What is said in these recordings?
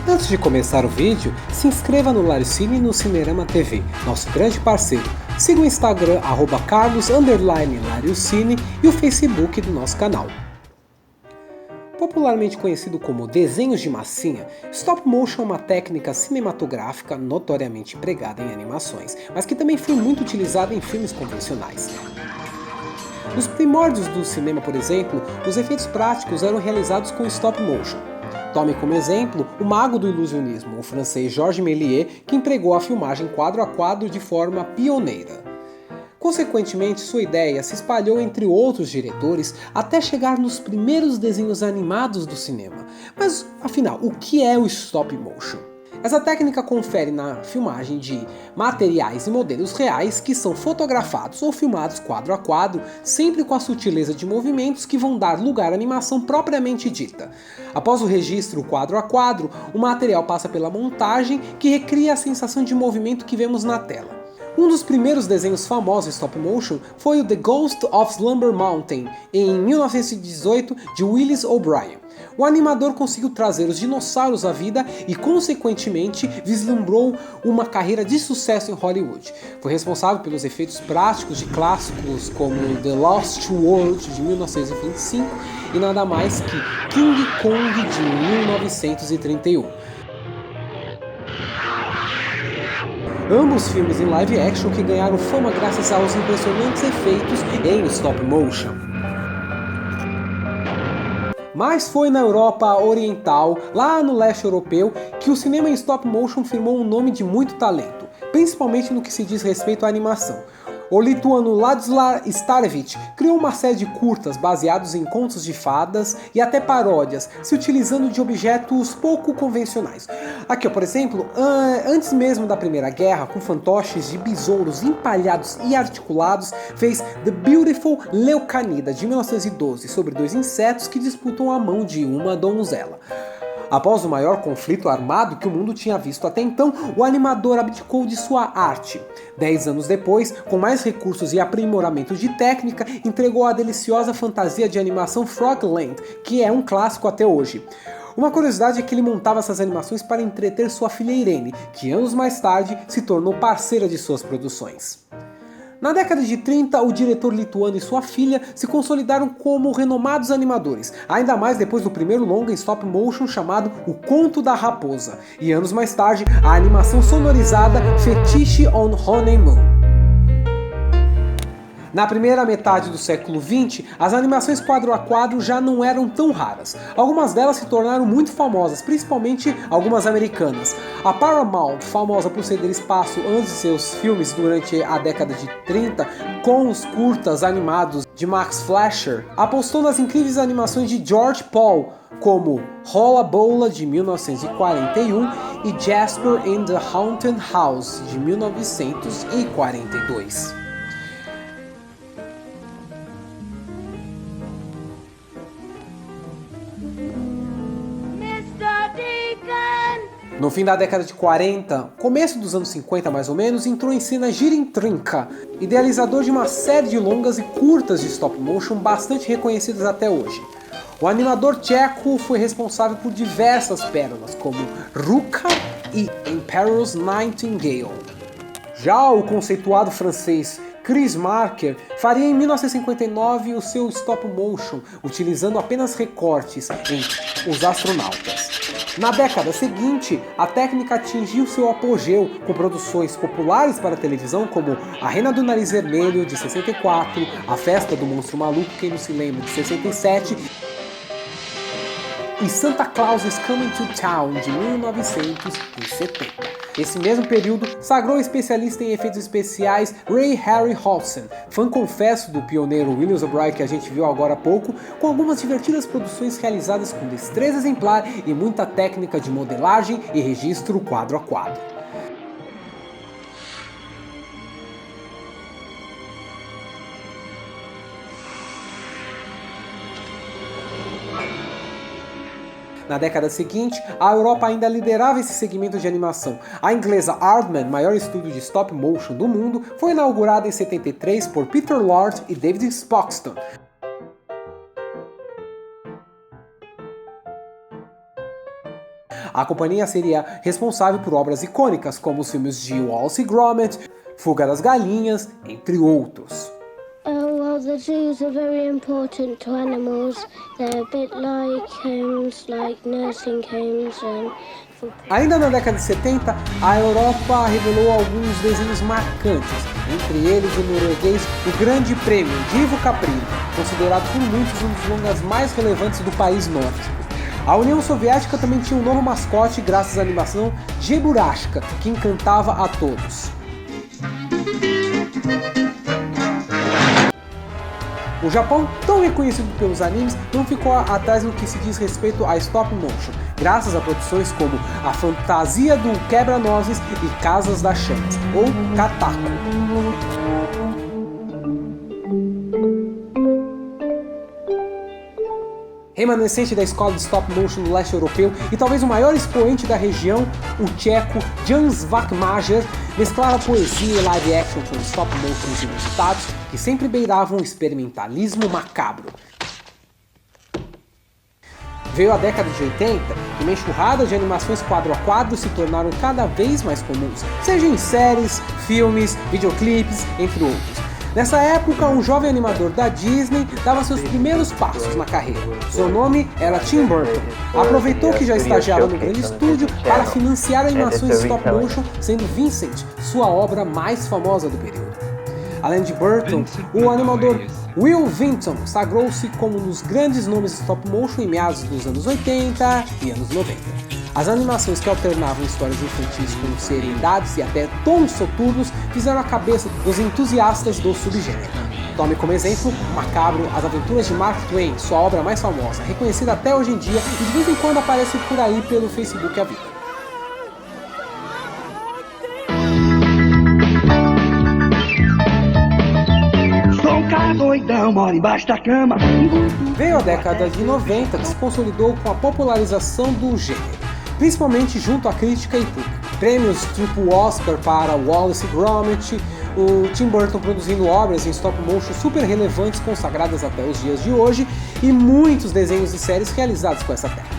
Antes de começar o vídeo, se inscreva no Lariocine e no Cinerama TV, nosso grande parceiro. Siga o Instagram, @carlos_lariocine e o Facebook do nosso canal. Popularmente conhecido como desenhos de massinha, stop motion é uma técnica cinematográfica notoriamente empregada em animações, mas que também foi muito utilizada em filmes convencionais. Nos primórdios do cinema, por exemplo, os efeitos práticos eram realizados com stop motion. Tome como exemplo o mago do ilusionismo, o francês Georges Méliès, que empregou a filmagem quadro a quadro de forma pioneira. Consequentemente, sua ideia se espalhou entre outros diretores até chegar nos primeiros desenhos animados do cinema. Mas, afinal, o que é o stop motion? Essa técnica confere na filmagem de materiais e modelos reais que são fotografados ou filmados quadro a quadro, sempre com a sutileza de movimentos que vão dar lugar à animação propriamente dita. Após o registro quadro a quadro, o material passa pela montagem que recria a sensação de movimento que vemos na tela. Um dos primeiros desenhos famosos stop motion foi o The Ghost of Slumber Mountain, em 1918, de Willis O'Brien. O animador conseguiu trazer os dinossauros à vida e, consequentemente, vislumbrou uma carreira de sucesso em Hollywood. Foi responsável pelos efeitos práticos de clássicos como The Lost World, de 1925, e nada mais que King Kong, de 1931. Ambos filmes em live action que ganharam fama graças aos impressionantes efeitos em stop motion. Mas foi na Europa Oriental, lá no leste europeu, que o cinema em stop motion firmou um nome de muito talento, principalmente no que se diz respeito à animação. O lituano Ladisław Starevich criou uma série de curtas baseados em contos de fadas e até paródias, se utilizando de objetos pouco convencionais. Aqui, por exemplo, antes mesmo da Primeira Guerra, com fantoches de besouros empalhados e articulados, fez The Beautiful Leucanida, de 1912, sobre dois insetos que disputam a mão de uma donzela. Após o maior conflito armado que o mundo tinha visto até então, o animador abdicou de sua arte. 10 anos depois, com mais recursos e aprimoramento de técnica, entregou a deliciosa fantasia de animação Frogland, que é um clássico até hoje. Uma curiosidade é que ele montava essas animações para entreter sua filha Irene, que anos mais tarde se tornou parceira de suas produções. Na década de 30, o diretor lituano e sua filha se consolidaram como renomados animadores, ainda mais depois do primeiro longa em stop motion chamado O Conto da Raposa, e anos mais tarde, a animação sonorizada Fetiche on Honeymoon. Na primeira metade do século XX, as animações quadro a quadro já não eram tão raras. Algumas delas se tornaram muito famosas, principalmente algumas americanas. A Paramount, famosa por ceder espaço antes de seus filmes durante a década de 30, com os curtas animados de Max Fleischer, apostou nas incríveis animações de George Pal, como Rolla Bola, de 1941, e Jasper in the Haunted House, de 1942. No fim da década de 40, começo dos anos 50 mais ou menos, entrou em cena Jiří Trnka, idealizador de uma série de longas e curtas de stop motion bastante reconhecidas até hoje. O animador tcheco foi responsável por diversas pérolas, como Ruka e Emperor's Nightingale. Já o conceituado francês Chris Marker faria em 1959 o seu stop motion, utilizando apenas recortes em Os Astronautas. Na década seguinte, a técnica atingiu seu apogeu com produções populares para televisão como A Reina do Nariz Vermelho, de 64, A Festa do Monstro Maluco, quem não se lembra, de 67, e Santa Claus is Coming to Town, de 1970. Esse mesmo período sagrou o especialista em efeitos especiais Ray Harryhausen, fã confesso do pioneiro Willis O'Brien que a gente viu agora há pouco, com algumas divertidas produções realizadas com destreza exemplar e muita técnica de modelagem e registro quadro a quadro. Na década seguinte, a Europa ainda liderava esse segmento de animação. A inglesa Aardman, maior estúdio de stop motion do mundo, foi inaugurada em 73 por Peter Lord e David Spoxton. A companhia seria responsável por obras icônicas como os filmes de Wallace e Gromit, Fuga das Galinhas, entre outros. Well, the zoos are very important to animals. They're a bit like homes, like nursing homes and... Ainda na década de 70, a Europa revelou alguns desenhos marcantes, entre eles o norueguês O Grande Prêmio, de Ivo Caprino, considerado por muitos um dos longas mais relevantes do país nórdico. A União Soviética também tinha um novo mascote graças à animação Cheburashka, que encantava a todos. O Japão, tão reconhecido pelos animes, não ficou atrás no que se diz respeito a stop motion, graças a produções como A Fantasia do Quebra-Nozes e Casas das Chamas, ou Katako. Remanescente da escola de stop motion do leste europeu e talvez o maior expoente da região, o tcheco Jan Svákmajer mesclava poesia e live action com stop motions inusitados que sempre beiravam o experimentalismo macabro. Veio a década de 80 e uma enxurrada de animações quadro a quadro se tornaram cada vez mais comuns, seja em séries, filmes, videoclipes, entre outros. Nessa época, um jovem animador da Disney dava seus primeiros passos na carreira. Seu nome era Tim Burton. Aproveitou que já estagiava no grande estúdio para financiar animações stop motion, sendo Vincent sua obra mais famosa do período. Além de Burton, o animador Will Vinton sagrou-se como um dos grandes nomes de stop motion em meados dos anos 80 e anos 90. As animações que alternavam histórias infantis com seriedades e até tons soturnos fizeram a cabeça dos entusiastas do subgênero. Tome como exemplo Macabro, As Aventuras de Mark Twain, sua obra mais famosa, reconhecida até hoje em dia e de vez em quando aparece por aí pelo Facebook à vida. Doidão, mora embaixo da cama. Veio a década de 90 que se consolidou com a popularização do gênero, principalmente junto à crítica e público. Prêmios tipo Oscar para Wallace e Gromit, o Tim Burton produzindo obras em stop motion super relevantes consagradas até os dias de hoje e muitos desenhos e séries realizados com essa técnica.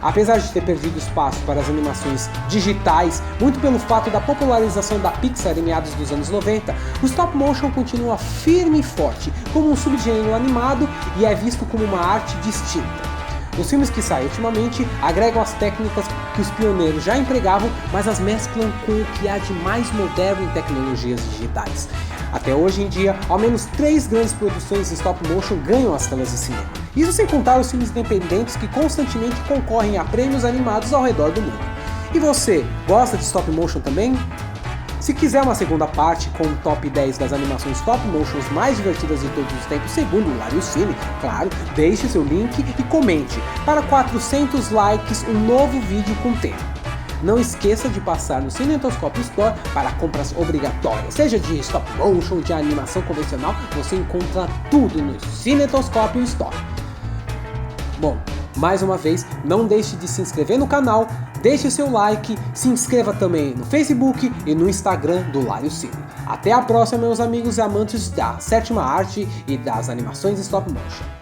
Apesar de ter perdido espaço para as animações digitais, muito pelo fato da popularização da Pixar em meados dos anos 90, o stop motion continua firme e forte como um subgênero animado e é visto como uma arte distinta. Os filmes que saem ultimamente agregam as técnicas que os pioneiros já empregavam, mas as mesclam com o que há de mais moderno em tecnologias digitais. Até hoje em dia, ao menos 3 grandes produções de stop motion ganham as telas de cinema. Isso sem contar os filmes independentes que constantemente concorrem a prêmios animados ao redor do mundo. E você, gosta de stop motion também? Se quiser uma segunda parte com o top 10 das animações stop motions mais divertidas de todos os tempos, segundo o Lário Cine, claro, deixe seu link e comente. Para 400 likes, um novo vídeo com tema. Não esqueça de passar no Cinetoscópio Store para compras obrigatórias, seja de stop motion, de animação convencional, você encontra tudo no Cinetoscópio Store. Bom, mais uma vez, não deixe de se inscrever no canal, deixe seu like, se inscreva também no Facebook e no Instagram do Lário Cine. Até a próxima, meus amigos e amantes da sétima arte e das animações stop motion.